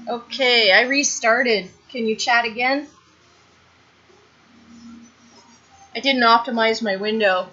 Okay, I restarted. Can you chat again? I didn't optimize my window.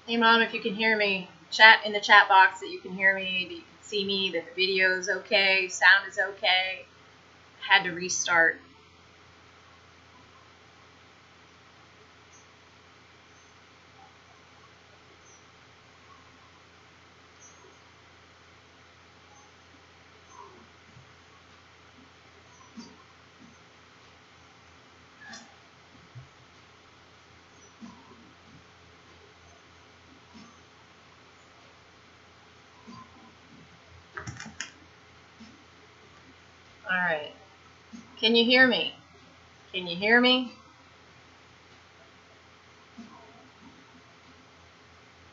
Hey Mom, if you can hear me, chat in the chat box that you can hear me, that you can see me, that the video is okay, sound is okay. I had to restart. Alright. Can you hear me? Can you hear me?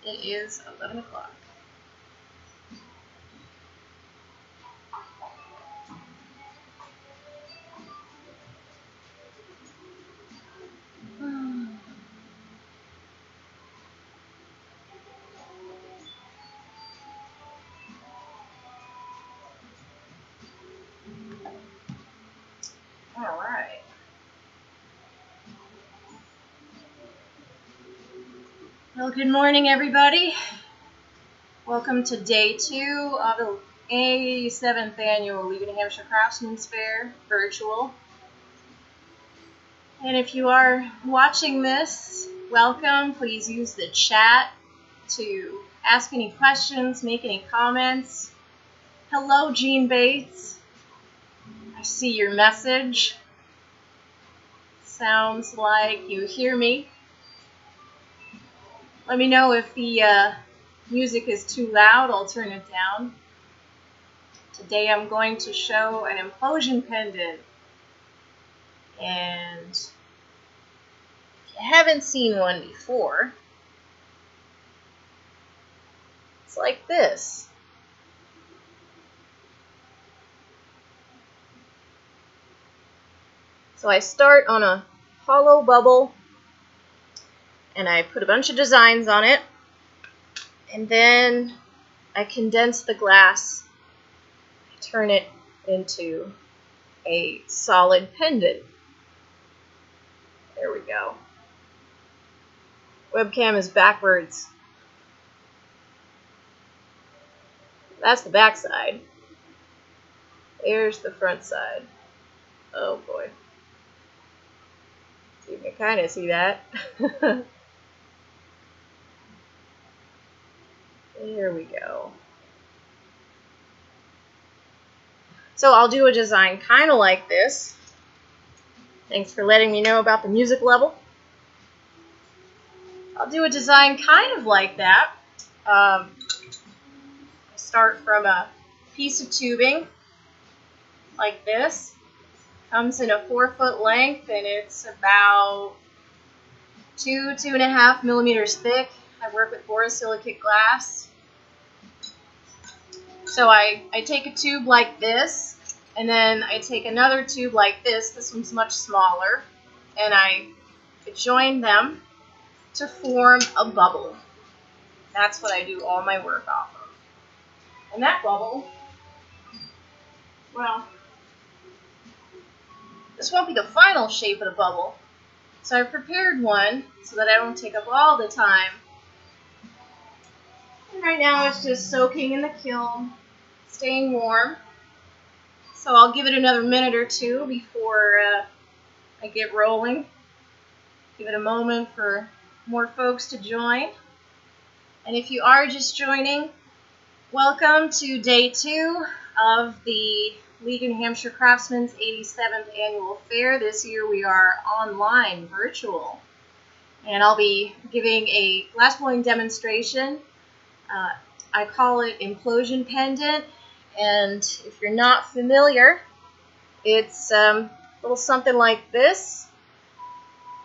It is 11 o'clock. Alright. Well, good morning, everybody. Welcome to day 2 of the 87th annual Leaving New Hampshire Craftsmens Fair virtual. And if you are watching this, welcome. Please use the chat to ask any questions, make any comments. Hello, Jean Bates. I see your message. Sounds like you hear me. Let me know if the music is too loud. I'll turn it down. Today I'm going to show an implosion pendant. And if you haven't seen one before, it's like this. So I start on a hollow bubble and I put a bunch of designs on it, and then I condense the glass, I turn it into a solid pendant. There we go. Webcam is backwards. That's the back side. There's the front side. Oh boy. You can kind of see that. There we go. So I'll do a design kind of like this. Thanks for letting me know about the music level. I'll do a design kind of like that. I start from a piece of tubing like this. Comes in a 4-foot length and it's about 2.5 millimeters thick. I work with borosilicate glass. So I take a tube like this, and then I take another tube like this. This one's much smaller, and I join them to form a bubble. That's what I do all my work off of. And that bubble, well, this won't be the final shape of the bubble. So I prepared one so that I don't take up all the time And right now it's just soaking in the kiln, staying warm. So I'll give it another minute or two before I get rolling. Give it a moment for more folks to join. And if you are just joining, welcome to day 2 of the League of New Hampshire Craftsmen's 87th Annual Fair. This year we are online, virtual. And I'll be giving a glassblowing demonstration. I call it implosion pendant. And if you're not familiar, it's a little something like this.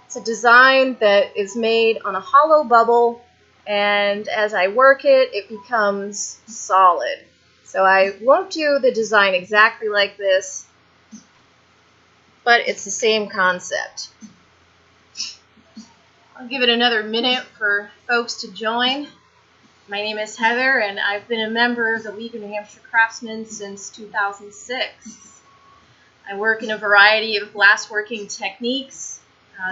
It's a design that is made on a hollow bubble, and as I work it, it becomes solid. So I won't do the design exactly like this, but it's the same concept. I'll give it another minute for folks to join. My name is Heather, and I've been a member of the League of New Hampshire Craftsmen since 2006. I work in a variety of glassworking techniques.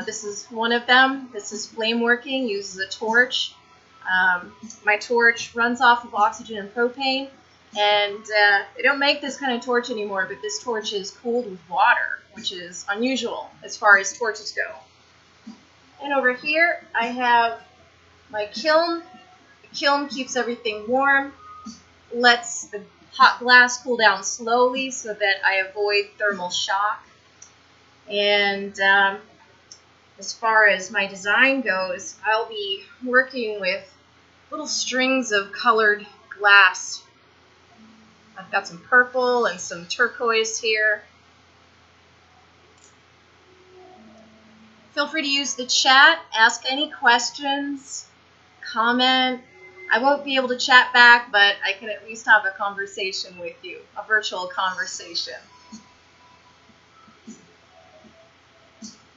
This is one of them. This is flame working, uses a torch. My torch runs off of oxygen and propane, and they don't make this kind of torch anymore, but this torch is cooled with water, which is unusual as far as torches go. And over here I have my kiln. The kiln keeps everything warm, lets the hot glass cool down slowly so that I avoid thermal shock. And as far as my design goes, I'll be working with little strings of colored glass. I've got some purple and some turquoise here. Feel free to use the chat, ask any questions, comment. I won't be able to chat back, but I can at least have a conversation with you, a virtual conversation.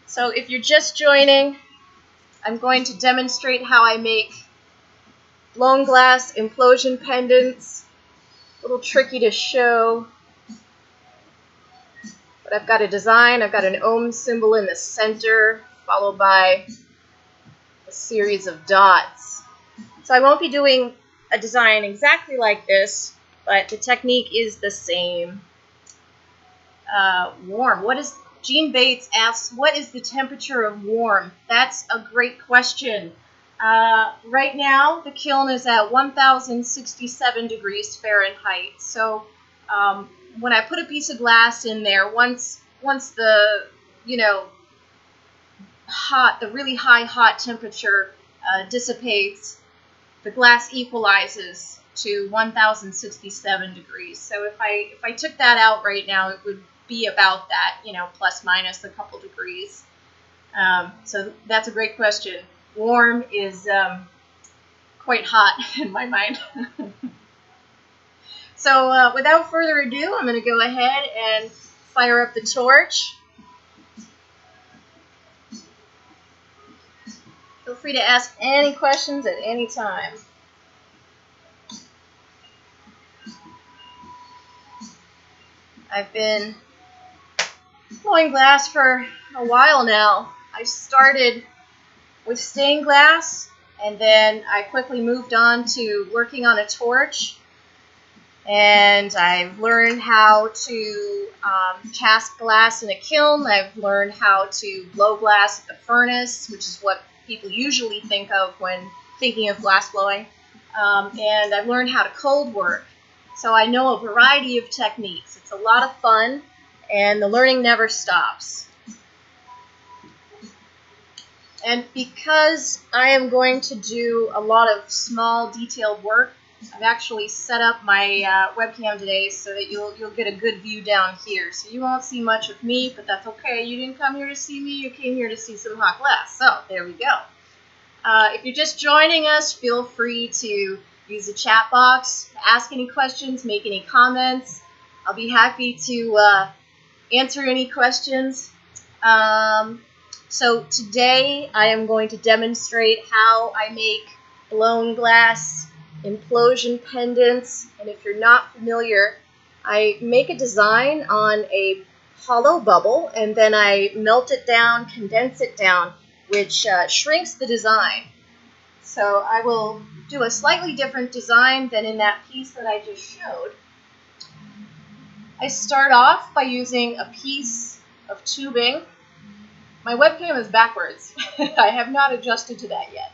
So if you're just joining, I'm going to demonstrate how I make blown glass implosion pendants. A little tricky to show, but I've got a design. I've got an ohm symbol in the center, followed by a series of dots. So I won't be doing a design exactly like this, but the technique is the same. Warm. Jean Bates asks, what is the temperature of warm? That's a great question. Right now, the kiln is at 1067 degrees Fahrenheit. So when I put a piece of glass in there, once the, the really high hot temperature dissipates, the glass equalizes to 1067 degrees. So if I took that out right now, it would be about that, plus minus a couple degrees. So that's a great question. Warm is quite hot in my mind. So without further ado, I'm going to go ahead and fire up the torch. Feel free to ask any questions at any time. I've been blowing glass for a while now. I started with stained glass, and then I quickly moved on to working on a torch. And I've learned how to cast glass in a kiln. I've learned how to blow glass at the furnace, which is what people usually think of when thinking of glass blowing. And I've learned how to cold work. So I know a variety of techniques. It's a lot of fun, and the learning never stops. And because I am going to do a lot of small detailed work, I've actually set up my webcam today so that you'll get a good view down here. So you won't see much of me, but that's okay. You didn't come here to see me. You came here to see some hot glass. So there we go. If you're just joining us, feel free to use the chat box, ask any questions, make any comments. I'll be happy to answer any questions. So today I am going to demonstrate how I make blown glass implosion pendants. And if you're not familiar, I make a design on a hollow bubble, and then I melt it down, condense it down, which shrinks the design. So I will do a slightly different design than in that piece that I just showed. I start off by using a piece of tubing. My webcam is backwards. I have not adjusted to that yet.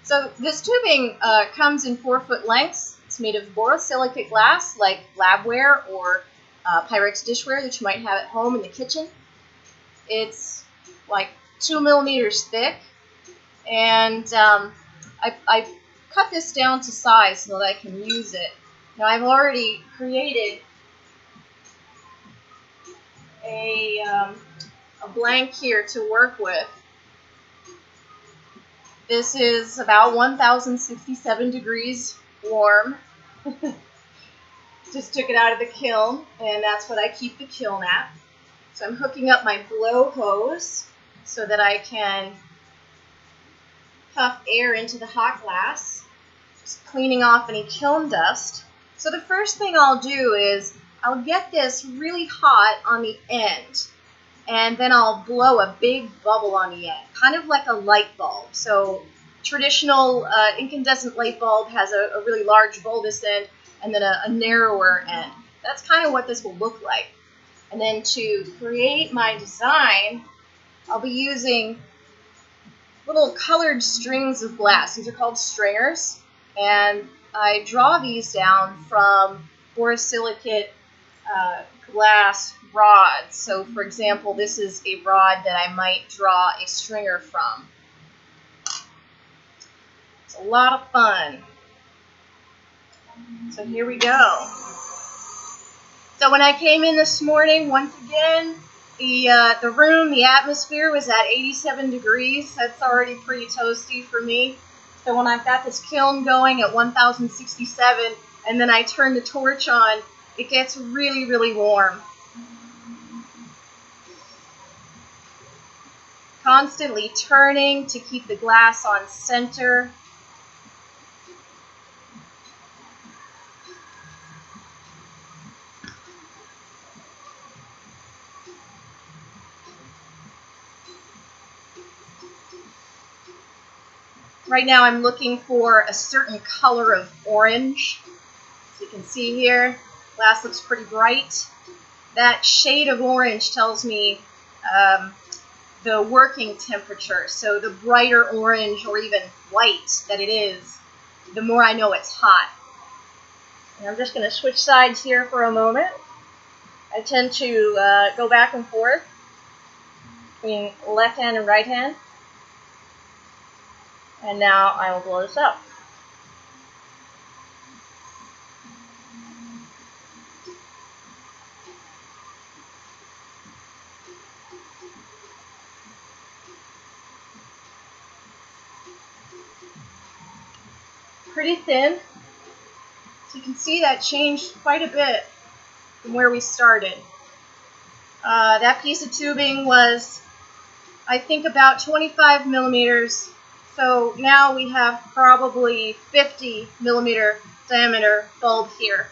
So this tubing comes in 4-foot lengths. It's made of borosilicate glass, like labware or Pyrex dishware that you might have at home in the kitchen. It's like 2 millimeters thick, and I cut this down to size so that I can use it. Now I've already created a blank here to work with. This is about 1067 degrees warm. Just took it out of the kiln, and that's what I keep the kiln at. So I'm hooking up my blow hose so that I can puff air into the hot glass, just cleaning off any kiln dust. So the first thing I'll do is I'll get this really hot on the end, and then I'll blow a big bubble on the end, kind of like a light bulb. So traditional incandescent light bulb has a really large bulbous end and then a narrower end. That's kind of what this will look like. And then to create my design, I'll be using little colored strings of glass. These are called stringers, and I draw these down from borosilicate glass rods. So for example, this is a rod that I might draw a stringer from. It's a lot of fun. So here we go. So when I came in this morning, once again, the room, the atmosphere was at 87 degrees. That's already pretty toasty for me. So when I've got this kiln going at 1067 and then I turn the torch on, it gets really, really warm. Constantly turning to keep the glass on center. Right now I'm looking for a certain color of orange. As you can see here, glass looks pretty bright. That shade of orange tells me the working temperature. So the brighter orange or even white that it is, the more I know it's hot. And I'm just going to switch sides here for a moment. I tend to go back and forth between left hand and right hand. And now I will blow this up. Pretty thin. So you can see that changed quite a bit from where we started. That piece of tubing was, I think, about 25 millimeters. So now we have probably 50 millimeter diameter bulb here.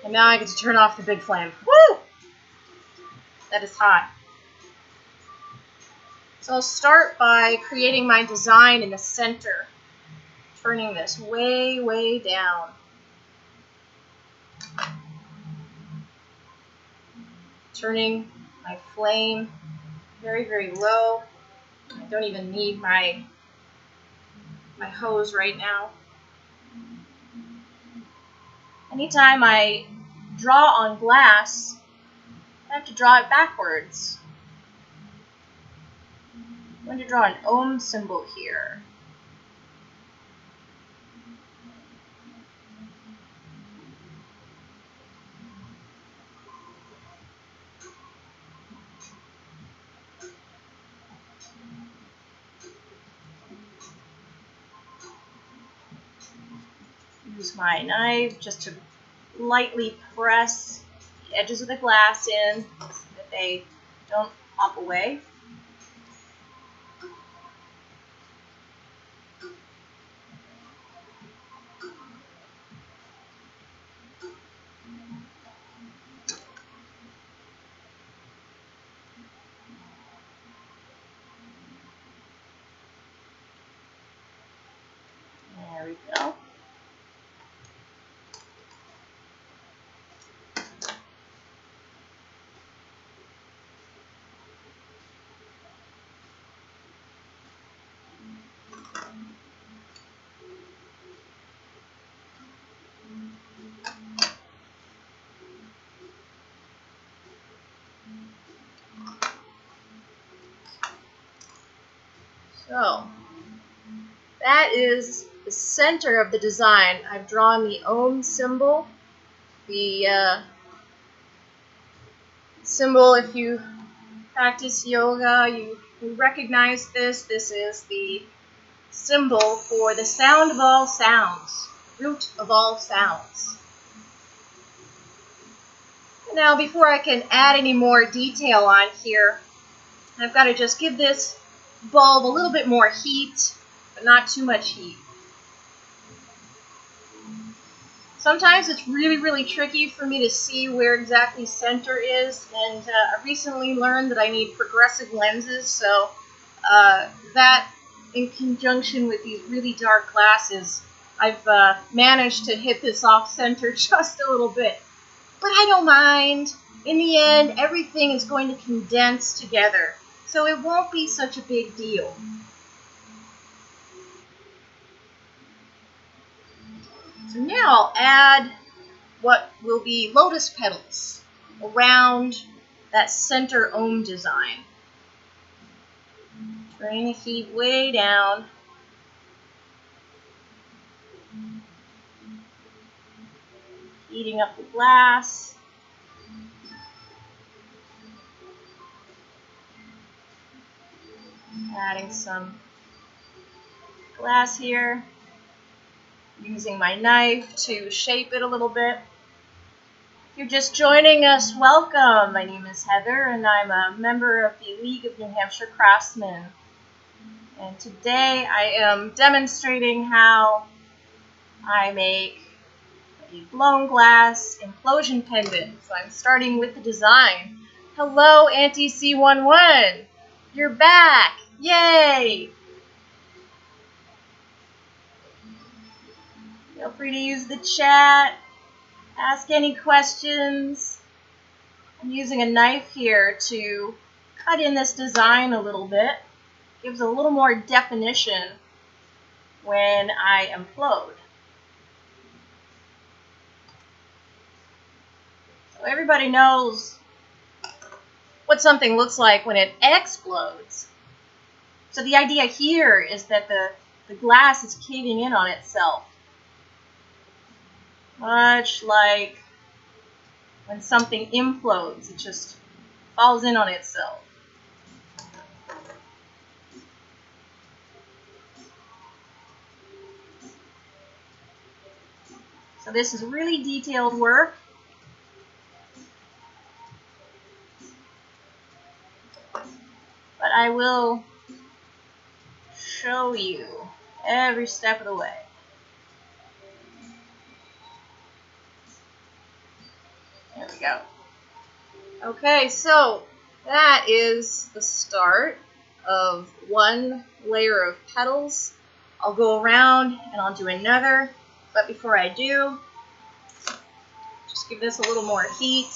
And now I get to turn off the big flame. Woo! That is hot. So I'll start by creating my design in the center. Turning this way, way down. Turning my flame very, very low. I don't even need my hose right now. Anytime I draw on glass, I have to draw it backwards. I'm going to draw an ohm symbol here. Use my knife just to lightly press the edges of the glass in so that they don't pop away. we go. So, that is the center of the design. I've drawn the Om symbol. The symbol, if you practice yoga, you recognize this. This is the symbol for the sound of all sounds, root of all sounds. Now, before I can add any more detail on here, I've got to just give this bulb a little bit more heat, but not too much heat. Sometimes it's really, really tricky for me to see where exactly center is, and I recently learned that I need progressive lenses, so that in conjunction with these really dark glasses, I've managed to hit this off center just a little bit. But I don't mind. In the end, everything is going to condense together, so it won't be such a big deal. So now I'll add what will be lotus petals around that center Om design. Bring the heat way down. Heating up the glass. Adding some glass here. Using my knife to shape it a little bit. If you're just joining us, welcome. My name is Heather, and I'm a member of the League of New Hampshire Craftsmen. And today I am demonstrating how I make a blown glass implosion pendant. So I'm starting with the design. Hello, Auntie C11. You're back. Yay! Feel free to use the chat. Ask any questions. I'm using a knife here to cut in this design a little bit. Gives a little more definition when I implode. So everybody knows what something looks like when it explodes. So the idea here is that the glass is caving in on itself. Much like when something implodes, it just falls in on itself. So this is really detailed work. But I will show you every step of the way. There we go. Okay, so that is the start of one layer of petals. I'll go around and I'll do another, but before I do, just give this a little more heat.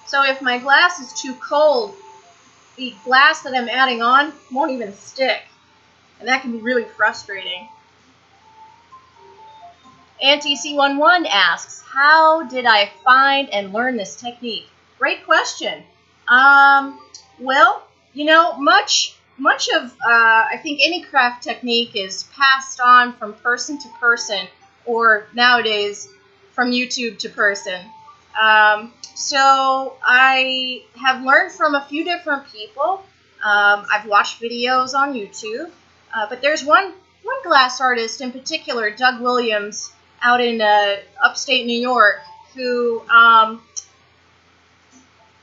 So if my glass is too cold, the glass that I'm adding on won't even stick, and that can be really frustrating. Auntie C11 asks, how did I find and learn this technique? Great question. Well, you know, much of, I think any craft technique is passed on from person to person, or nowadays from YouTube to person. So I have learned from a few different people. I've watched videos on YouTube, but there's one glass artist in particular, Doug Williams, out in upstate New York, who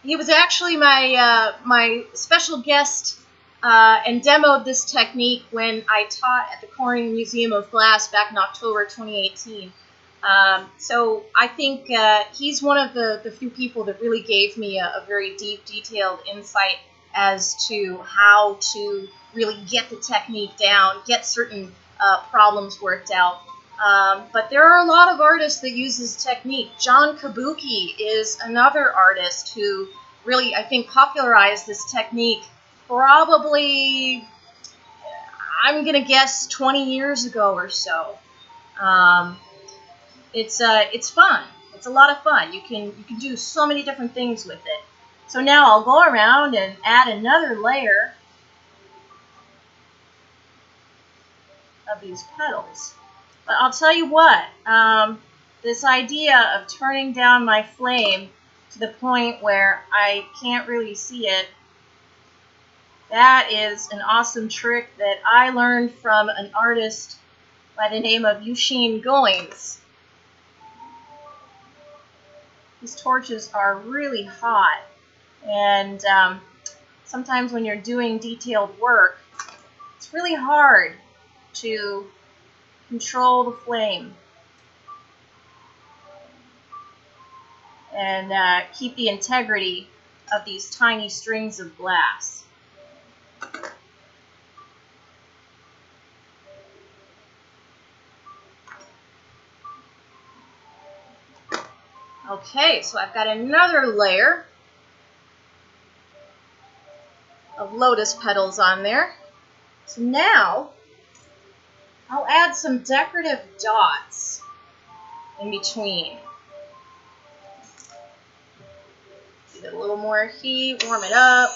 he was actually my special guest and demoed this technique when I taught at the Corning Museum of Glass back in October 2018. So I think he's one of the few people that really gave me a very deep, detailed insight as to how to really get the technique down, get certain problems worked out. But there are a lot of artists that use this technique. John Kabuki is another artist who really, I think, popularized this technique probably, I'm going to guess, 20 years ago or so. It's fun. It's a lot of fun. You can do so many different things with it. So now I'll go around and add another layer of these petals. But I'll tell you what, this idea of turning down my flame to the point where I can't really see it, that is an awesome trick that I learned from an artist by the name of Eugene Goins. These torches are really hot, and sometimes when you're doing detailed work, it's really hard to control the flame and keep the integrity of these tiny strings of glass. Okay, so I've got another layer of lotus petals on there. So now I'll add some decorative dots in between. Give it a little more heat, warm it up.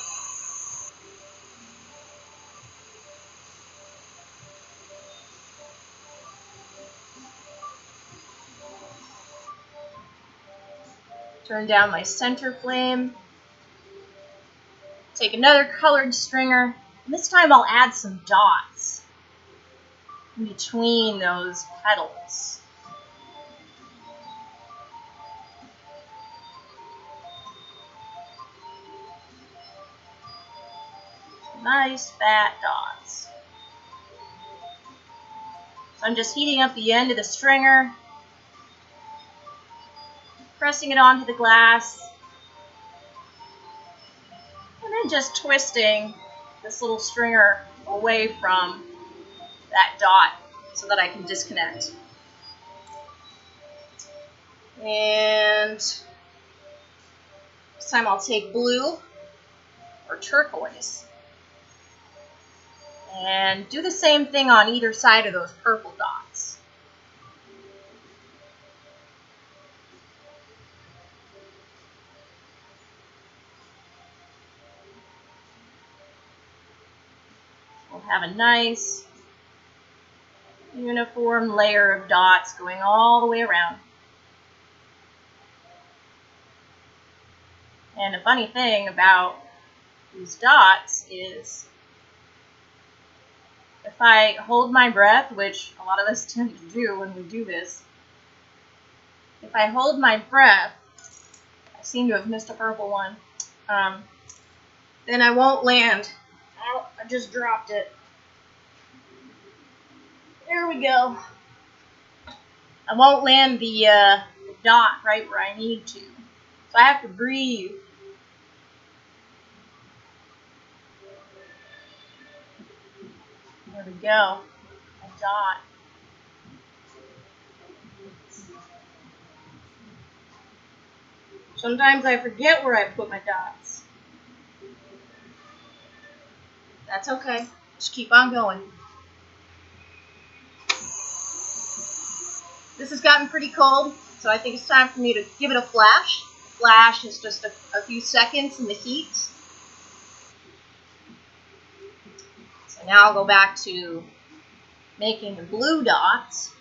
Turn down my center flame. Take another colored stringer, and this time I'll add some dots in between those petals. Nice fat dots. So I'm just heating up the end of the stringer, pressing it onto the glass, and then just twisting this little stringer away from that dot so that I can disconnect. And this time I'll take blue or turquoise and do the same thing on either side of those purple dots. We'll have a nice uniform layer of dots going all the way around. And the funny thing about these dots is if I hold my breath, which a lot of us tend to do when we do this, if I hold my breath, I seem to have missed a purple one, then I won't land. Oh, I just dropped it. There we go. I won't land the dot right where I need to. So I have to breathe. There we go. A dot. Sometimes I forget where I put my dots. That's okay. Just keep on going. This has gotten pretty cold, so I think it's time for me to give it a flash. A flash is just a few seconds in the heat. So now I'll go back to making the blue dots.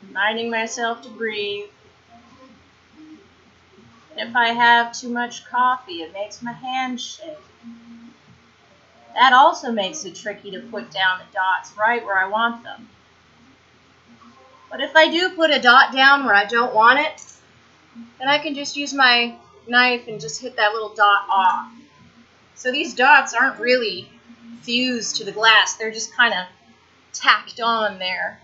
Reminding myself to breathe. If I have too much coffee, it makes my hands shake. That also makes it tricky to put down the dots right where I want them. But if I do put a dot down where I don't want it, then I can just use my knife and just hit that little dot off. So these dots aren't really fused to the glass, they're just kind of tacked on there.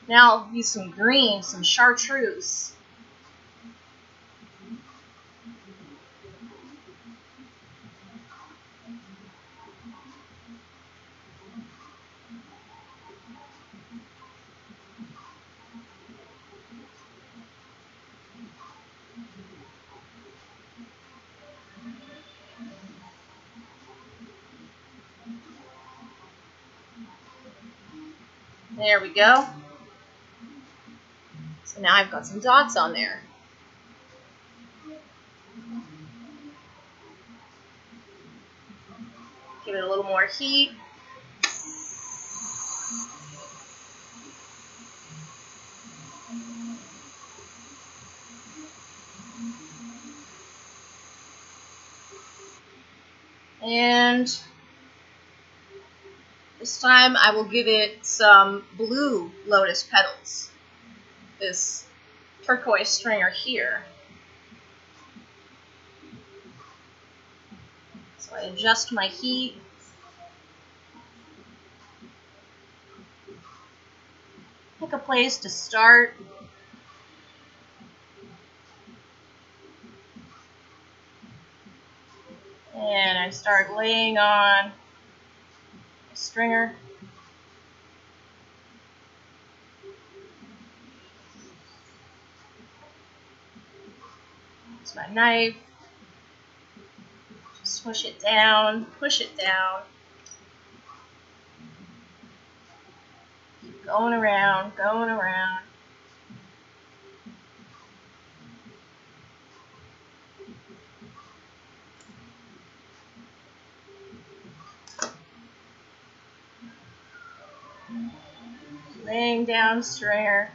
Now I'll use some green, some chartreuse. There we go. So now I've got some dots on there. Give it a little more heat. And this time I will give it some blue lotus petals. This turquoise stringer here. So I adjust my heat. Pick a place to start. And I start laying on a stringer. Use my knife. Just push it down, push it down. Keep going around, going around. Laying down stringer,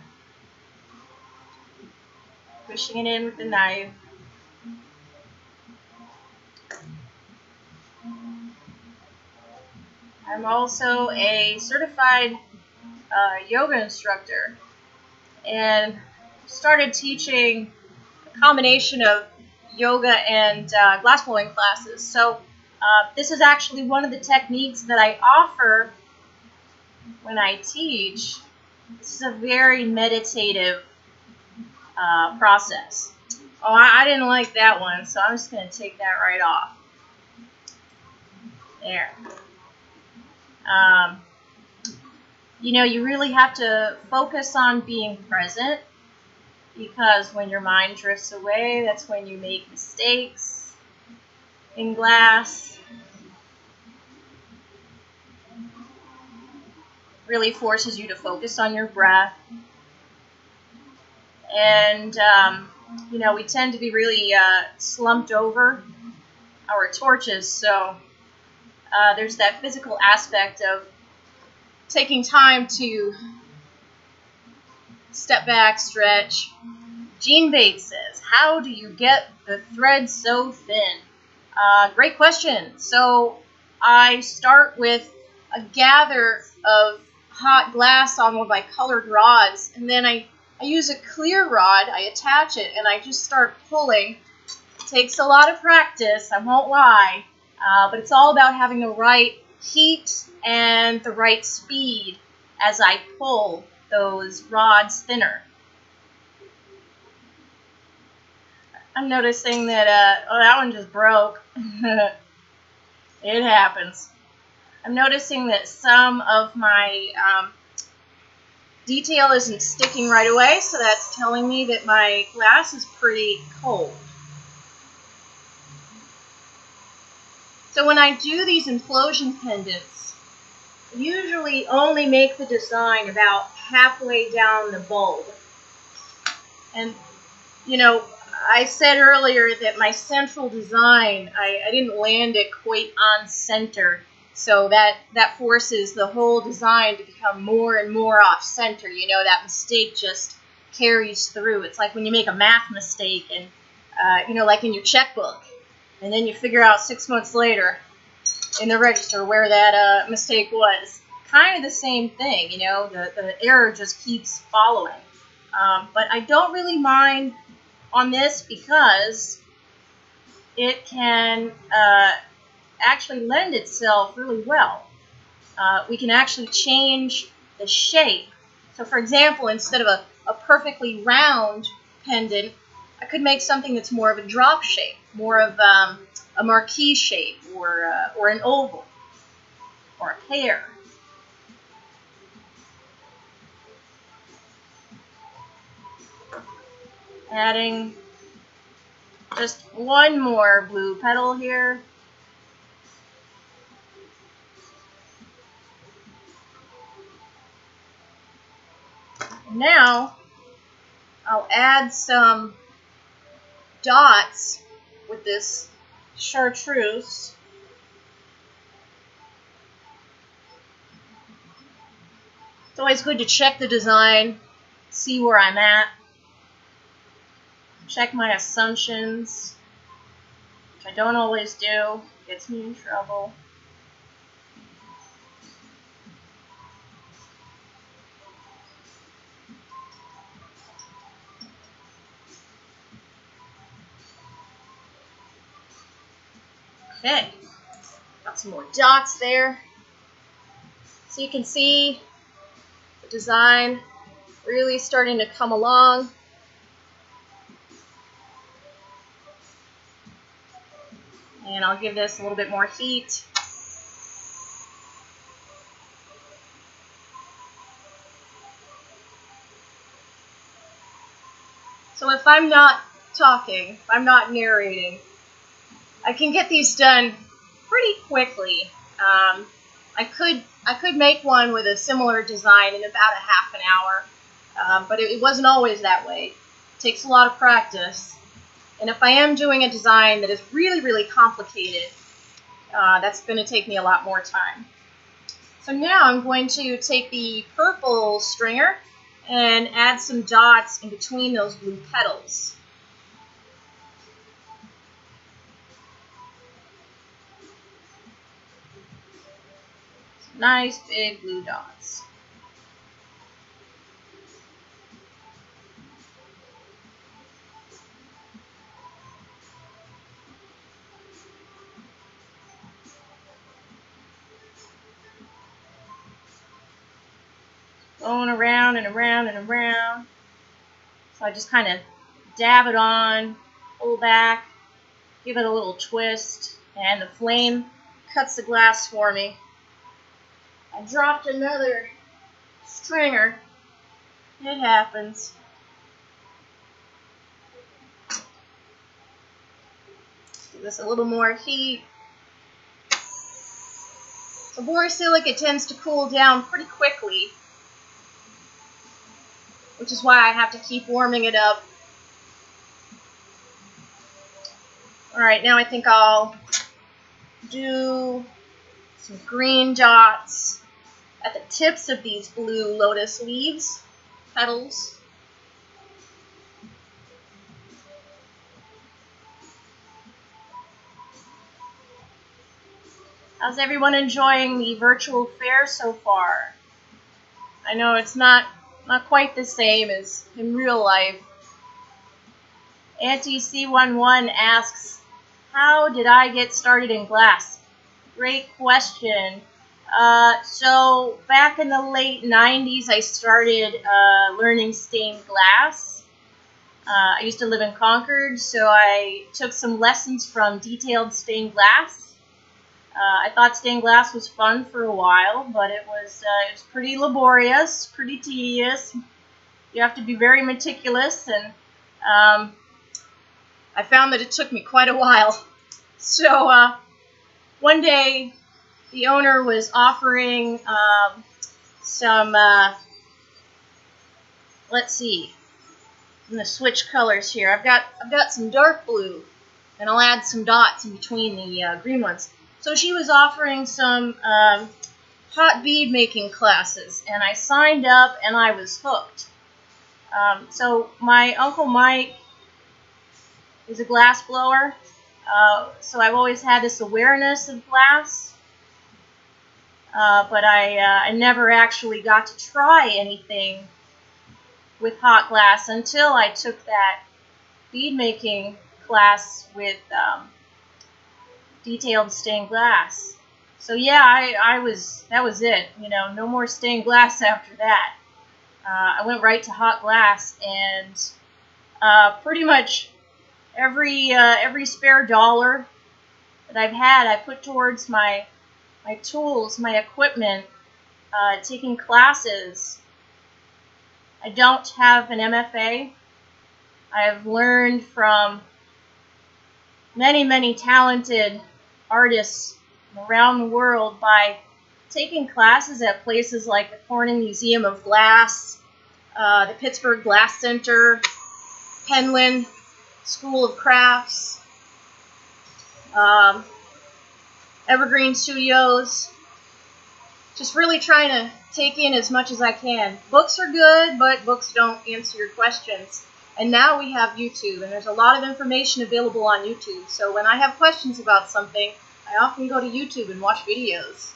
pushing it in with the knife. I'm also a certified yoga instructor and started teaching a combination of yoga and glassblowing classes. So this is actually one of the techniques that I offer when I teach. This is a very meditative process. Oh, I didn't like that one, so I'm just going to take that right off. There. You know, you really have to focus on being present, because when your mind drifts away, that's when you make mistakes in glass. Really forces you to focus on your breath. And, you know, we tend to be really slumped over our torches, so there's that physical aspect of taking time to step back, stretch. Jean Bates says, how do you get the thread so thin? Great question. So I start with a gather of hot glass on one of my colored rods, and then I use a clear rod, I attach it, and I just start pulling. It takes a lot of practice, I won't lie, but it's all about having the right heat and the right speed as I pull those rods thinner. I'm noticing that, oh, that one just broke. It happens. I'm noticing that some of my detail isn't sticking right away, so that's telling me that my glass is pretty cold. So when I do these implosion pendants, I usually only make the design about halfway down the bulb. And, you know, I said earlier that my central design, I didn't land it quite on center, so that forces the whole design to become more and more off-center. You know, that mistake just carries through. It's like when you make a math mistake and, you know, like in your checkbook, and then you figure out 6 months later, in the register where that mistake was. Kind of the same thing, you know, the error just keeps following. But I don't really mind on this because it can actually lend itself really well. We can actually change the shape. So for example, instead of a perfectly round pendant, I could make something that's more of a drop shape, more of a marquee shape, or an oval, or a pear. Adding just one more blue petal here. Now I'll add some dots with this chartreuse. It's always good to check the design, see where I'm at, check my assumptions, which I don't always do, gets me in trouble. Okay, got some more dots there. So you can see the design really starting to come along. And I'll give this a little bit more heat. So if I'm not talking, if I'm not narrating, I can get these done pretty quickly. I could make one with a similar design in about a half an hour, but it wasn't always that way. It takes a lot of practice. And if I am doing a design that is really, really complicated, that's going to take me a lot more time. So now I'm going to take the purple stringer and add some dots in between those blue petals. Nice big blue dots. Going around and around and around. So I just kind of dab it on, pull back, give it a little twist, and the flame cuts the glass for me. I dropped another stringer. It happens. Give this a little more heat. So borosilicate tends to cool down pretty quickly, which is why I have to keep warming it up. Alright, now I think I'll do some green dots at the tips of these blue lotus leaves, petals. How's everyone enjoying the virtual fair so far? I know it's not quite the same as in real life. Auntie C11 asks, how did I get started in glass? Great question. So back in the late 90s, I started learning stained glass. I used to live in Concord, so I took some lessons from detailed stained glass. I thought stained glass was fun for a while, but it was pretty laborious, pretty tedious. You have to be very meticulous, and I found that it took me quite a while. So one day, the owner was offering some, let's see, I'm going to switch colors here. I've got some dark blue, and I'll add some dots in between the green ones. So she was offering some hot bead making classes, and I signed up, and I was hooked. So my Uncle Mike is a glass blower, so I've always had this awareness of glass. but I never actually got to try anything with hot glass until I took that bead making class with detailed stained glass. So yeah, that was it. You know, no more stained glass after that. I went right to hot glass, and pretty much every spare dollar that I've had, I put towards my tools, my equipment, taking classes. I don't have an MFA. I've learned from many talented artists around the world by taking classes at places like the Corning Museum of Glass, the Pittsburgh Glass Center, Penland School of Crafts, Evergreen Studios. Just really trying to take in as much as I can. Books are good, but books don't answer your questions. And now we have YouTube, and there's a lot of information available on YouTube. So when I have questions about something, I often go to YouTube and watch videos.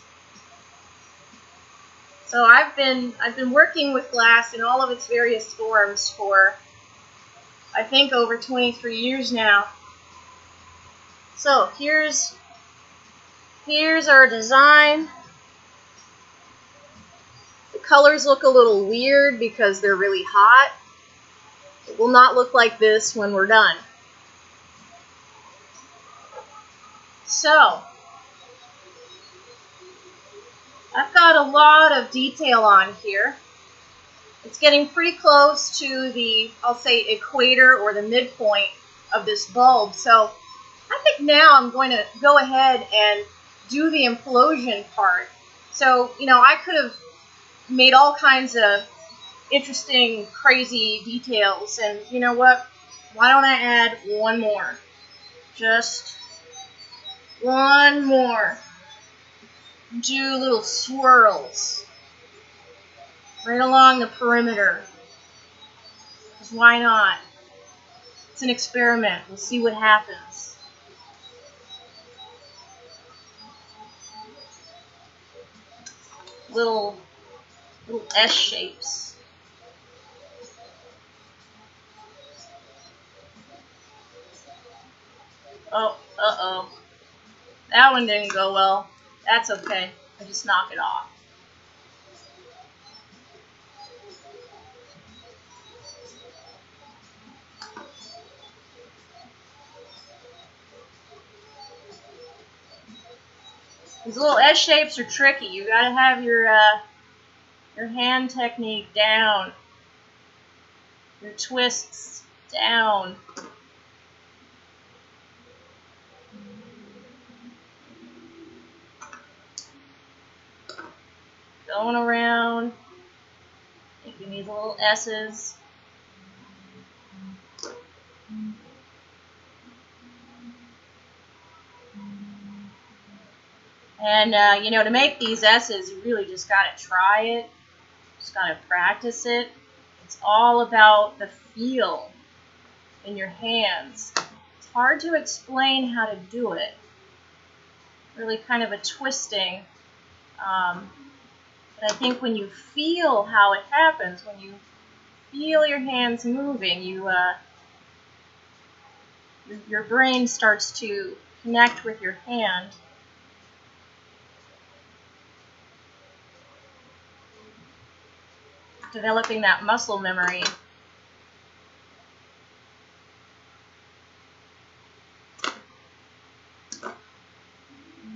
So I've been working with glass in all of its various forms for, I think, over 23 years now. So here's our design. The colors look a little weird because they're really hot. It will not look like this when we're done. So, I've got a lot of detail on here. It's getting pretty close to the, I'll say, equator or the midpoint of this bulb. So, I think now I'm going to go ahead and do the implosion part. So, you know, I could have made all kinds of interesting, crazy details, and you know what? Why don't I add one more? Just one more. Do little swirls right along the perimeter. Because why not? It's an experiment. We'll see what happens. Little S shapes. Oh, uh-oh. That one didn't go well. That's okay. I just knock it off. These little S shapes are tricky. You gotta have your hand technique down. Your twists down. Going around, making these little S's. And, you know, to make these S's, you really just got to try it. Just got to practice it. It's all about the feel in your hands. It's hard to explain how to do it. Really kind of a twisting. But I think when you feel how it happens, when you feel your hands moving, your brain starts to connect with your hand. Developing that muscle memory.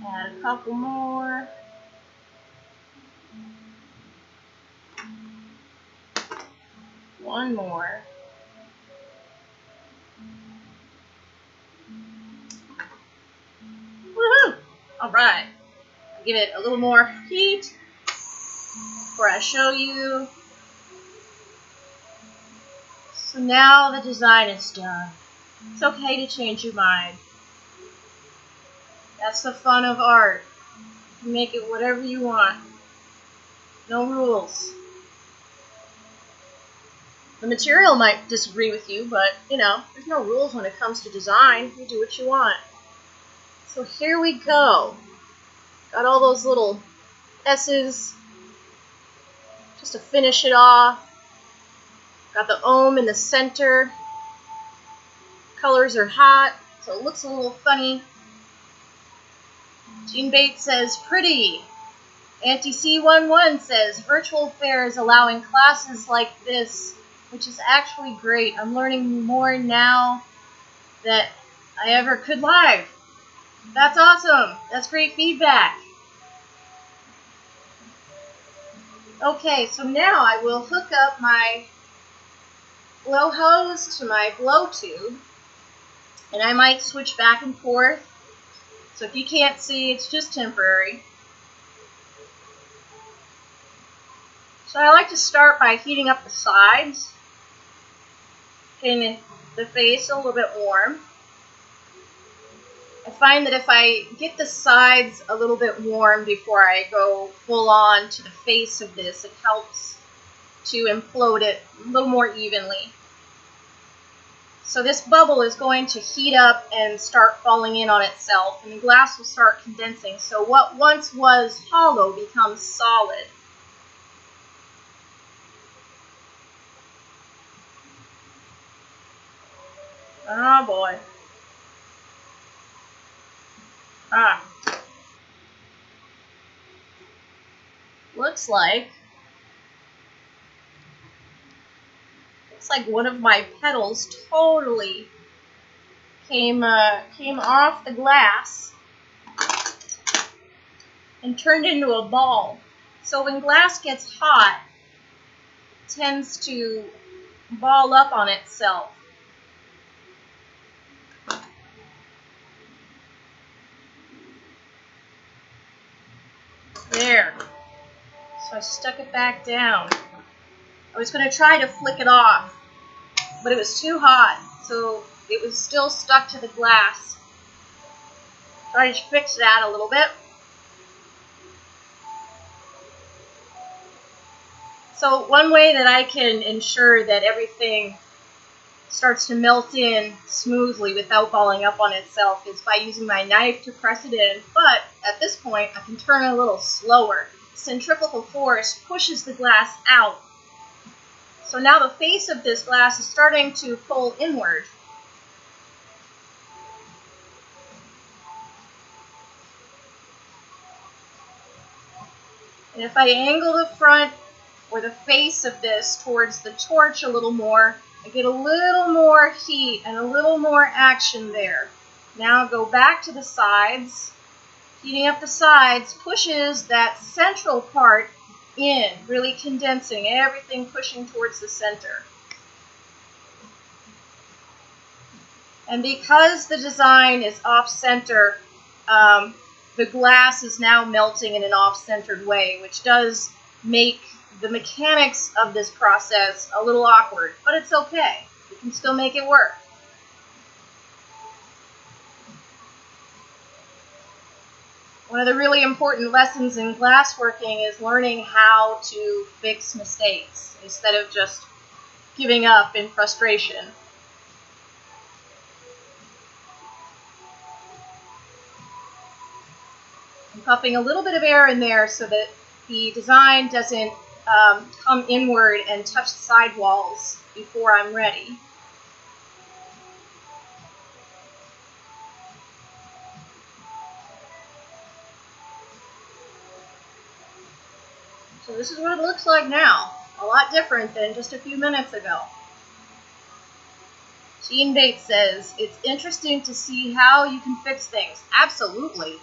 Add a couple more. One more. Woohoo! Alright. Give it a little more heat before I show you. So now the design is done. It's okay to change your mind. That's the fun of art. You can make it whatever you want. No rules. The material might disagree with you, but, you know, there's no rules when it comes to design. You do what you want. So here we go. Got all those little S's just to finish it off. Got the ohm in the center. Colors are hot, so it looks a little funny. Gene Bates says, pretty. Auntie C11 says, virtual fairs allowing classes like this, which is actually great. I'm learning more now that I ever could live. That's awesome. That's great feedback. Okay, so now I will hook up my blow hose to my blow tube, and I might switch back and forth. So if you can't see, it's just temporary. So I like to start by heating up the sides, getting the face a little bit warm. I find that if I get the sides a little bit warm before I go full on to the face of this, it helps to implode it a little more evenly. So this bubble is going to heat up and start falling in on itself, and the glass will start condensing. So what once was hollow becomes solid. Oh boy. Looks like one of my petals totally came off the glass and turned into a ball. So when glass gets hot, it tends to ball up on itself. There. So I stuck it back down. I was going to try to flick it off, but it was too hot, so it was still stuck to the glass. Try to fix that a little bit. So one way that I can ensure that everything starts to melt in smoothly without balling up on itself is by using my knife to press it in, but at this point I can turn it a little slower. Centrifugal force pushes the glass out. So now the face of this glass is starting to pull inward. And if I angle the front or the face of this towards the torch a little more, I get a little more heat and a little more action there. Now go back to the sides. Heating up the sides pushes that central part in, really condensing, everything pushing towards the center. And because the design is off-center, the glass is now melting in an off-centered way, which does make the mechanics of this process a little awkward, but it's okay. You can still make it work. One of the really important lessons in glassworking is learning how to fix mistakes instead of just giving up in frustration. I'm puffing a little bit of air in there so that the design doesn't come inward and touch the side walls before I'm ready. So this is what it looks like now. A lot different than just a few minutes ago. Gene Bates says, it's interesting to see how you can fix things. Absolutely.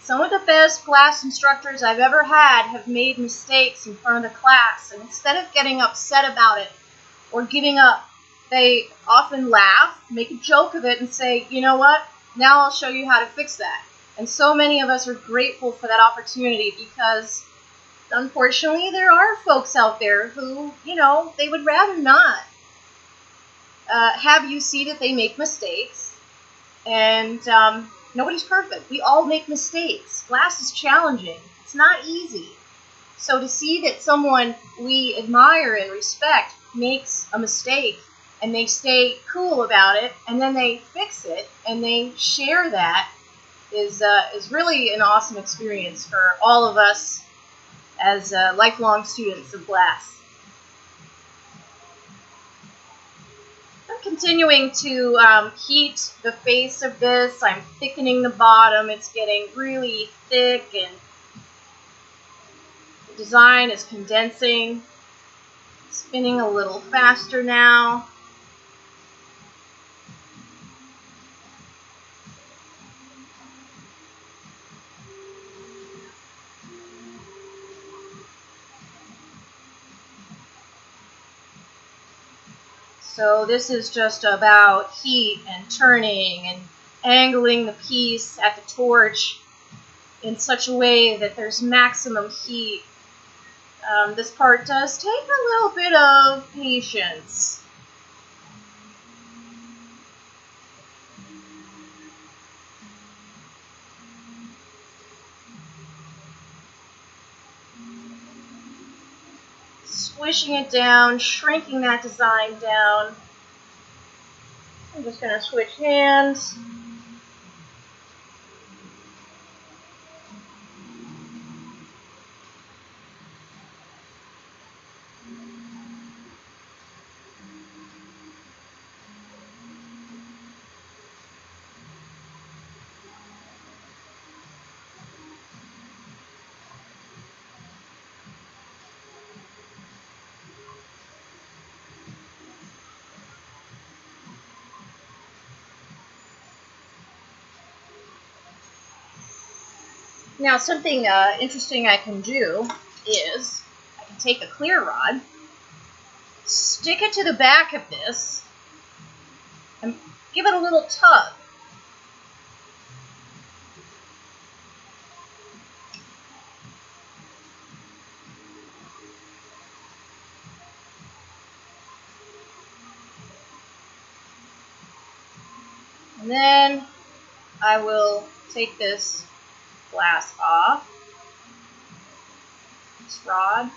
Some of the best glass instructors I've ever had have made mistakes in front of the class, and instead of getting upset about it or giving up, they often laugh, make a joke of it, and say, you know what, now I'll show you how to fix that. And so many of us are grateful for that opportunity because, unfortunately, there are folks out there who, they would rather not have you see that they make mistakes. And nobody's perfect. We all make mistakes. Glass is challenging. It's not easy. So to see that someone we admire and respect makes a mistake and they stay cool about it and then they fix it and they share that is really an awesome experience for all of us as lifelong students of glass. I'm continuing to heat the face of this. I'm thickening the bottom. It's getting really thick, and the design is condensing. Spinning a little faster now. So this is just about heat and turning and angling the piece at the torch in such a way that there's maximum heat. This part does take a little bit of patience. Squishing it down, shrinking that design down. I'm just going to switch hands. Now, something interesting I can do is I can take a clear rod, stick it to the back of this, and give it a little tug. And then I will take this glass off, this rod.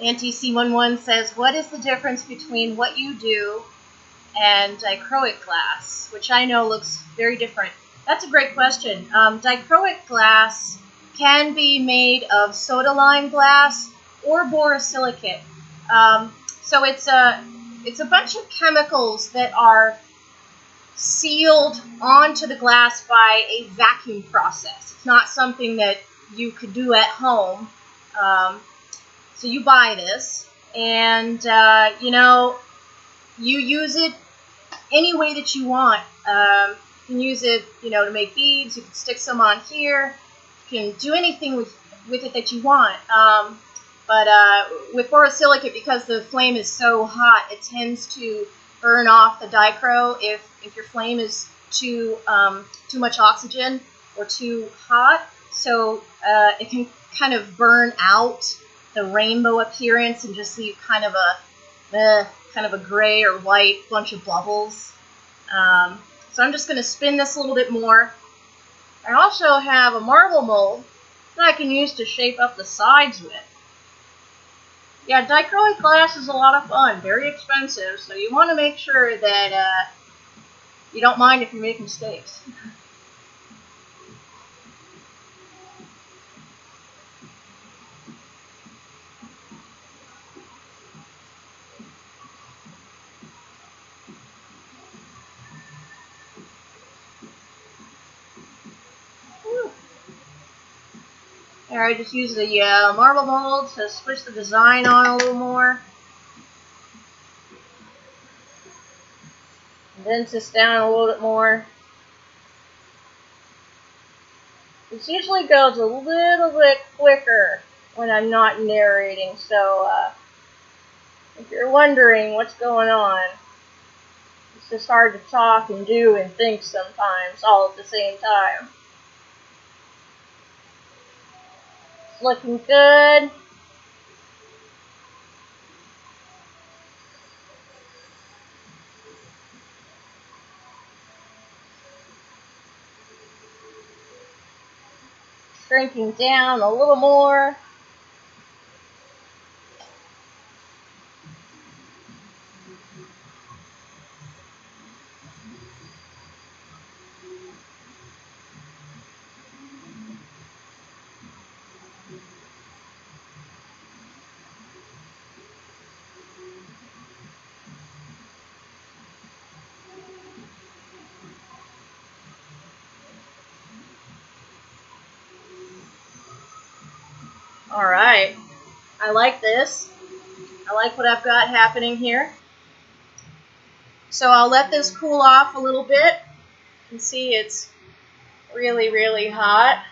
Auntie C11 says, what is the difference between what you do and dichroic glass, which I know looks very different? That's a great question. Dichroic glass can be made of soda lime glass or borosilicate. So it's a bunch of chemicals that are sealed onto the glass by a vacuum process. It's not something that you could do at home. So you buy this, and you use it any way that you want. You can use it, to make beads. You can stick some on here. You can do anything with it that you want. But with borosilicate, because the flame is so hot, it tends to burn off the dichro if your flame is too much oxygen or too hot. So it can kind of burn out the rainbow appearance and just leave kind of a gray or white bunch of bubbles. So I'm just going to spin this a little bit more. I also have a marble mold that I can use to shape up the sides with. Yeah, dichroic glass is a lot of fun, very expensive, so you want to make sure that you don't mind if you make mistakes. Here, I just use the marble mold to switch the design on a little more. Condense this down a little bit more. This usually goes a little bit quicker when I'm not narrating, so if you're wondering what's going on, it's just hard to talk and do and think sometimes all at the same time. It's looking good. Shrinking down a little more. All right, I like this. I like what I've got happening here. So I'll let this cool off a little bit. You can see it's really, really hot.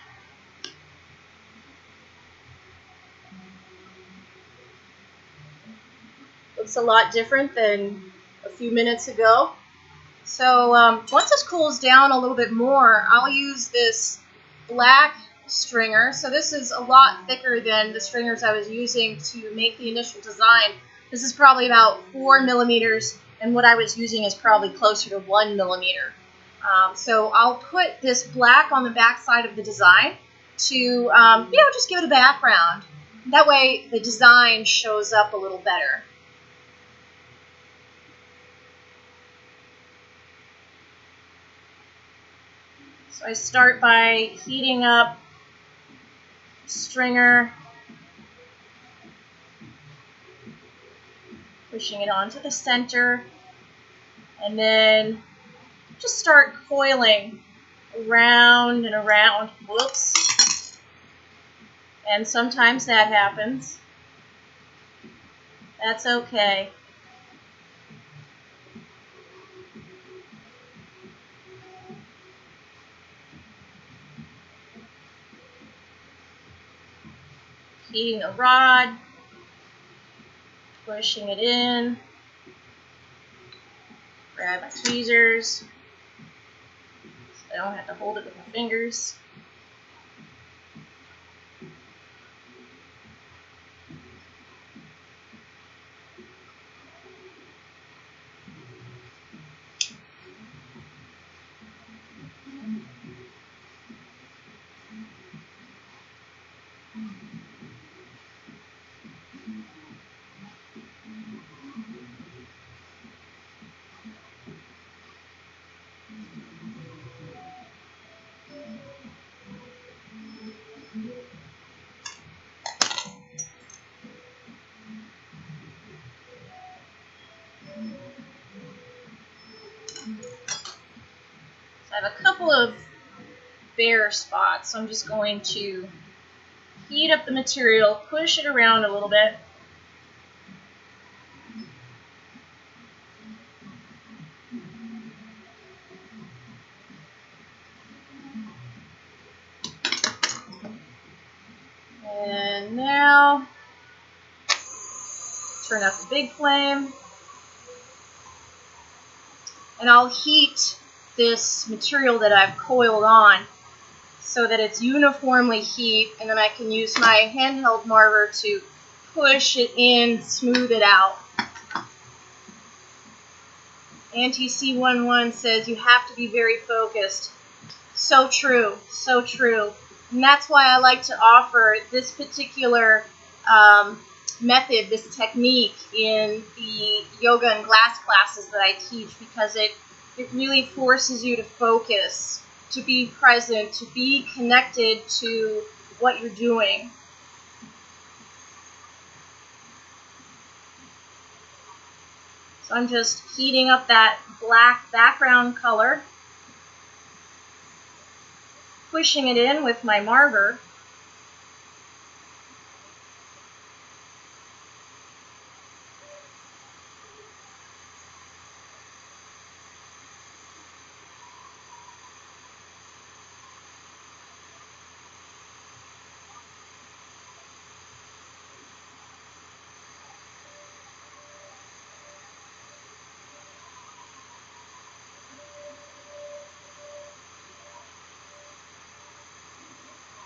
Looks a lot different than a few minutes ago. So once this cools down a little bit more, I'll use this black stringer. So this is a lot thicker than the stringers I was using to make the initial design. This is probably about 4 millimeters, and what I was using is probably closer to 1 millimeter. So I'll put this black on the back side of the design to, just give it a background. That way the design shows up a little better. So I start by heating up stringer, pushing it onto the center, and then just start coiling around and around. Whoops. And sometimes that happens. That's okay. Heating the rod, pushing it in, grab my tweezers so I don't have to hold it with my fingers. I have a couple of bare spots, so I'm just going to heat up the material, push it around a little bit. And now, turn up the big flame. And I'll heat this material that I've coiled on so that it's uniformly heat, and then I can use my handheld marver to push it in, smooth it out. Anti-C11 says you have to be very focused. So true, so true. And that's why I like to offer this particular method, this technique in the yoga and glass classes that I teach, because it really forces you to focus, to be present, to be connected to what you're doing. So I'm just heating up that black background color, pushing it in with my marver.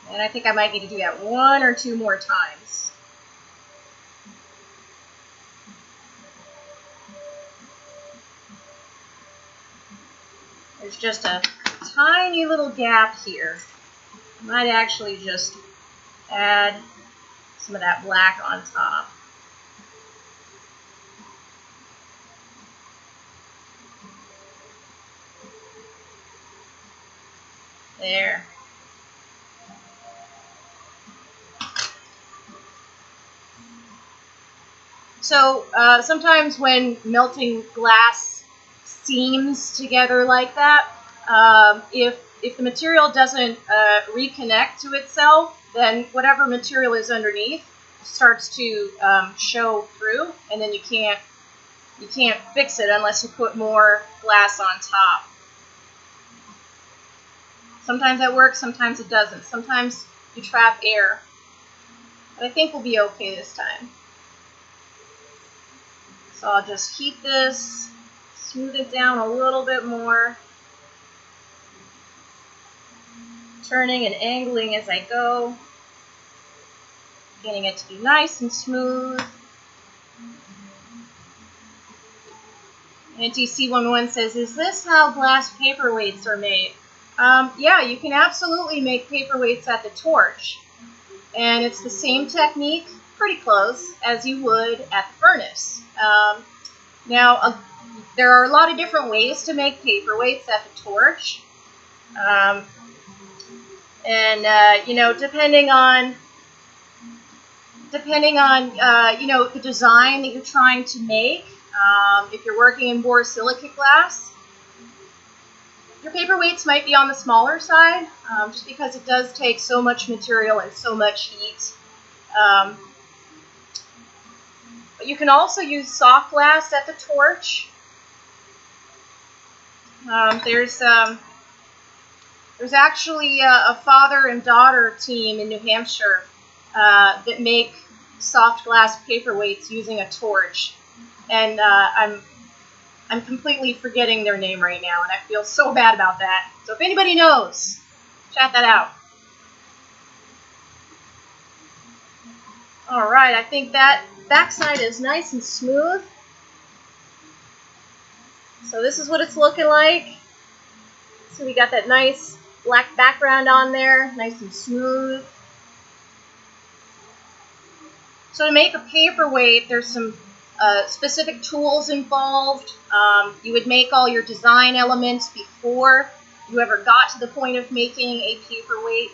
And I think I might need to do that 1 or 2 more times. There's just a tiny little gap here. I might actually just add some of that black on top. There. So sometimes when melting glass seams together like that, if the material doesn't reconnect to itself, then whatever material is underneath starts to show through, and then you can't fix it unless you put more glass on top. Sometimes that works, sometimes it doesn't. Sometimes you trap air. But I think we'll be okay this time. So I'll just heat this, smooth it down a little bit more, turning and angling as I go, getting it to be nice and smooth. NTC11 says, is this how glass paperweights are made? Yeah, you can absolutely make paperweights at the torch. And it's the same technique, pretty close, as you would at the furnace. Now, there are a lot of different ways to make paperweights at the torch. You know, depending on you know, the design that you're trying to make. If you're working in borosilicate glass, your paperweights might be on the smaller side, just because it does take so much material and so much heat. But you can also use soft glass at the torch. There's actually a father and daughter team in New Hampshire that make soft glass paperweights using a torch, and I'm completely forgetting their name right now, and I feel so bad about that. So if anybody knows, chat that out. All right, I think that backside is nice and smooth. So this is what it's looking like. So we got that nice black background on there, nice and smooth. So to make a paperweight, there's some specific tools involved. You would make all your design elements before you ever got to the point of making a paperweight.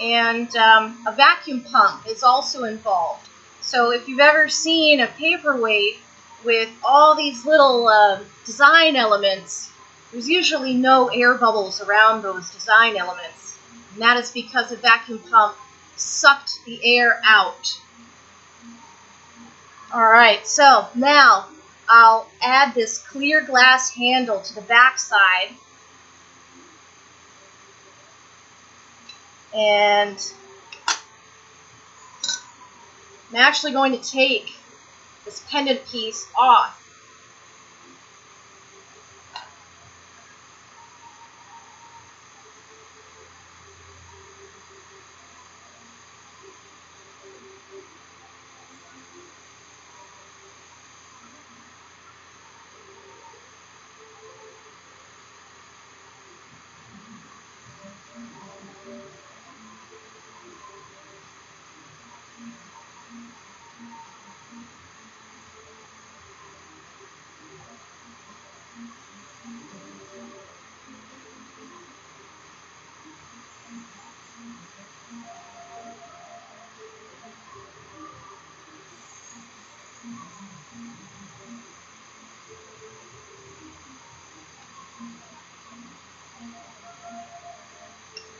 And a vacuum pump is also involved. So if you've ever seen a paperweight with all these little design elements, there's usually no air bubbles around those design elements. And that is because a vacuum pump sucked the air out. Alright, so now I'll add this clear glass handle to the back side. And I'm actually going to take this pendant piece off.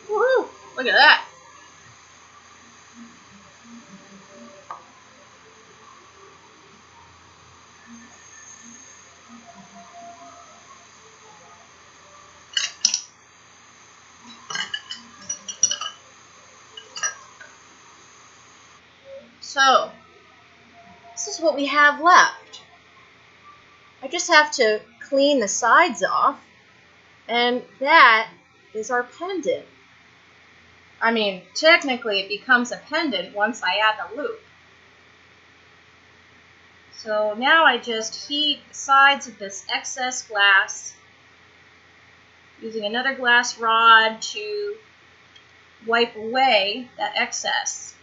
Woohoo! Look at that. So, this is what we have left. I just have to clean the sides off, and that is our pendant. I mean, technically it becomes a pendant once I add the loop. So now I just heat the sides of this excess glass using another glass rod to wipe away that excess.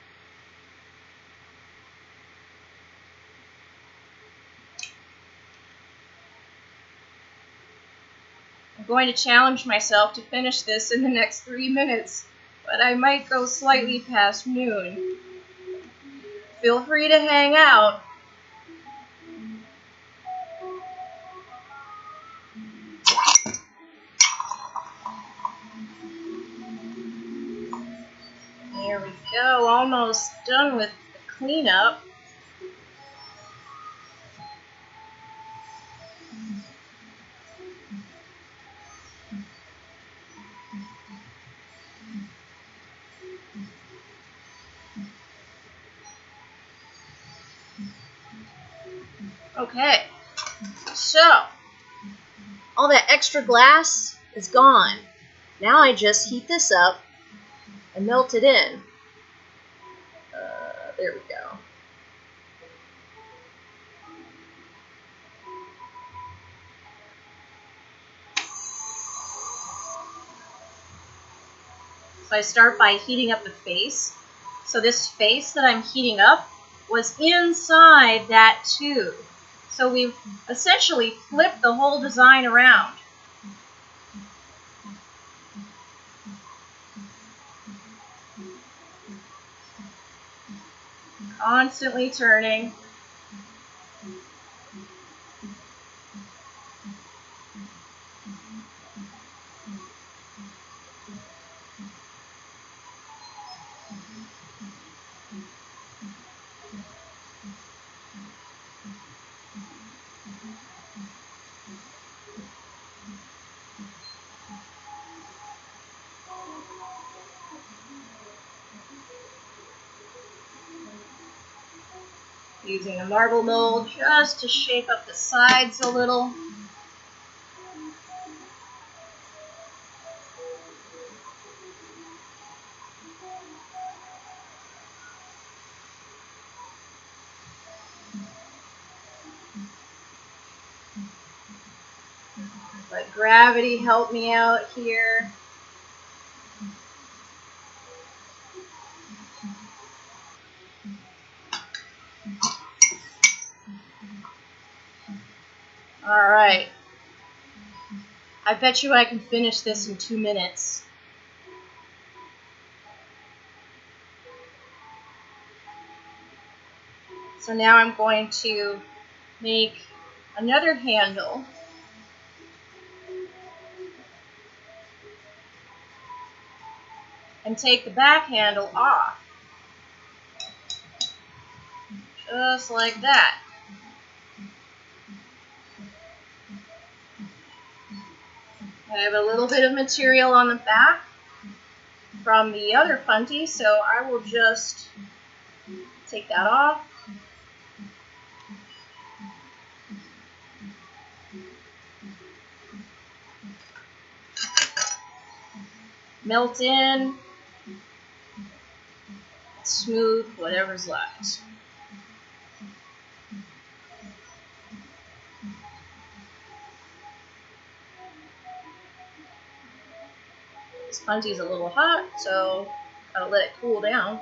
I'm going to challenge myself to finish this in the next 3 minutes, but I might go slightly past noon. Feel free to hang out. There we go, almost done with the cleanup. Okay, so all that extra glass is gone. Now I just heat this up and melt it in. There we go. So I start by heating up the face. So this face that I'm heating up was inside that tube. So we've essentially flipped the whole design around. Constantly turning. Using a marble mold just to shape up the sides a little. Let gravity help me out here. All right. I bet you I can finish this in 2 minutes. So now I'm going to make another handle. And take the back handle off. Just like that. I have a little bit of material on the back from the other punty, so I will just take that off. Melt in. Smooth whatever's left. This punty is a little hot, so gotta let it cool down.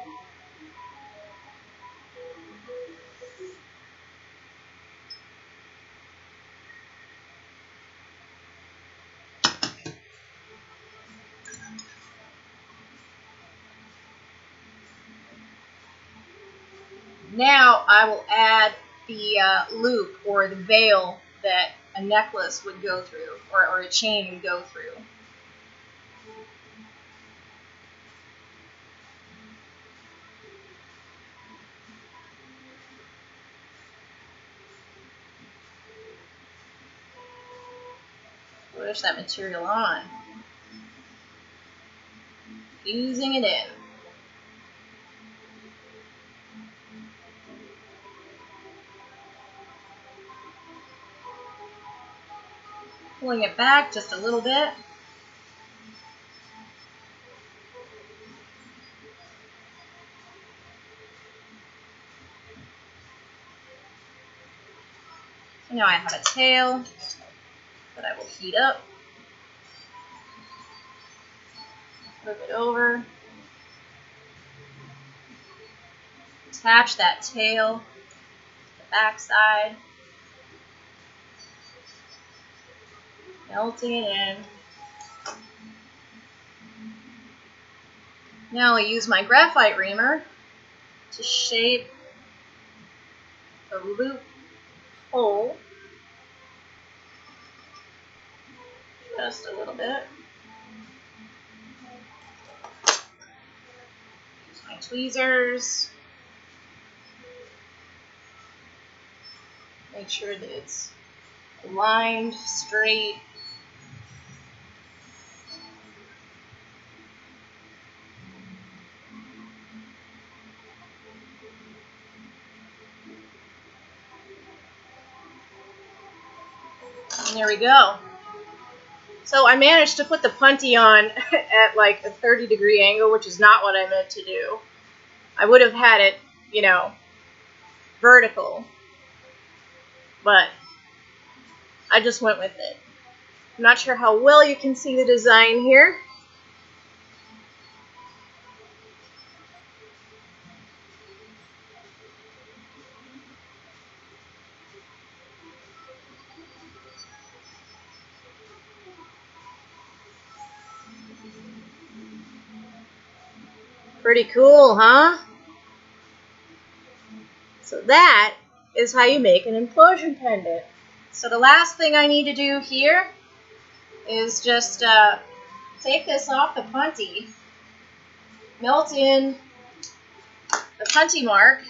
Now I will add the loop or the veil that a necklace would go through, or a chain would go through. Push that material on. Fusing it in. Pulling it back just a little bit. So now I have a tail that I will heat up. Flip it over. Attach that tail to the back side. Melting it in. Now I'll use my graphite reamer to shape the loop hole just a little bit. my tweezers. Make sure that it's aligned straight. And there we go. So I managed to put the punty on at like a 30-degree angle, which is not what I meant to do. I would have had it, you know, vertical, but I just went with it. I'm not sure how well you can see the design here. Pretty cool, huh? So that is how you make an implosion pendant. So the last thing I need to do here is just take this off the punty, melt in the punty mark,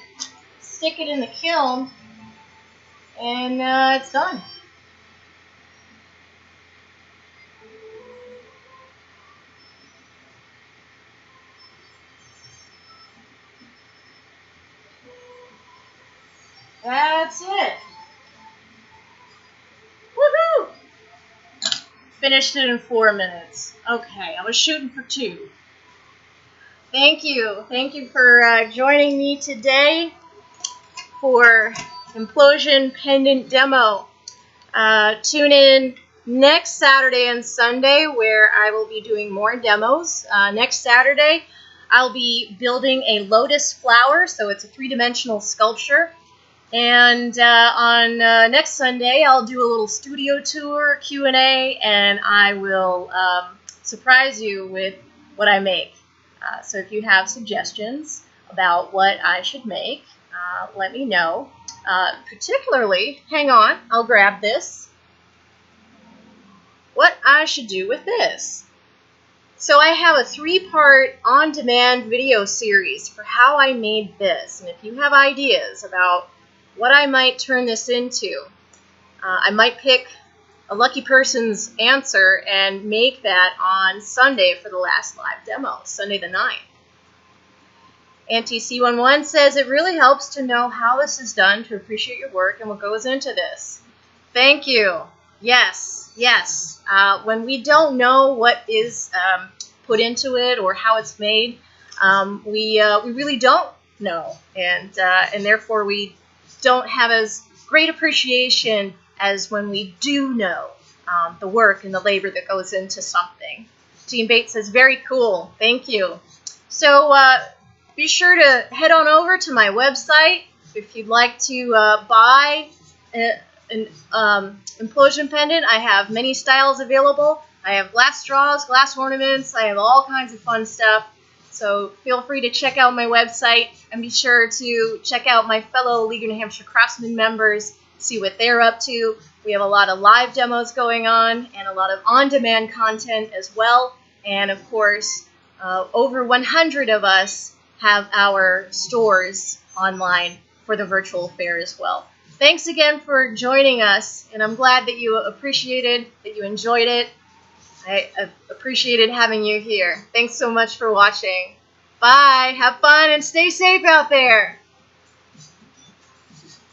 stick it in the kiln, and it's done. That's it. Woohoo! Finished it in 4 minutes. Okay, I was shooting for 2. Thank you. Thank you for joining me today for Implosion Pendant Demo. Tune in next Saturday and Sunday where I will be doing more demos. Next Saturday, I'll be building a lotus flower, so it's a 3-dimensional sculpture. And on next Sunday, I'll do a little studio tour, Q&A, and I will surprise you with what I make. So if you have suggestions about what I should make, let me know. Particularly, hang on, I'll grab this. What I should do with this. So I have a 3-part on-demand video series for how I made this. And if you have ideas about what I might turn this into, I might pick a lucky person's answer and make that on Sunday for the last live demo, Sunday the 9th. Auntie C11 says, it really helps to know how this is done to appreciate your work and what goes into this. Thank you. Yes, yes. When we don't know what is put into it or how it's made, we really don't know, and therefore we don't have as great appreciation as when we do know the work and the labor that goes into something. Team Bates says, very cool. Thank you. So be sure to head on over to my website if you'd like to buy an implosion pendant. I have many styles available. I have glass straws, glass ornaments. I have all kinds of fun stuff. So feel free to check out my website and be sure to check out my fellow League of New Hampshire Craftsmen members, see what they're up to. We have a lot of live demos going on and a lot of on-demand content as well. And of course, over 100 of us have our stores online for the virtual fair as well. Thanks again for joining us, and I'm glad that you appreciated, that you enjoyed it. I appreciated having you here. Thanks so much for watching. Bye. Have fun and stay safe out there.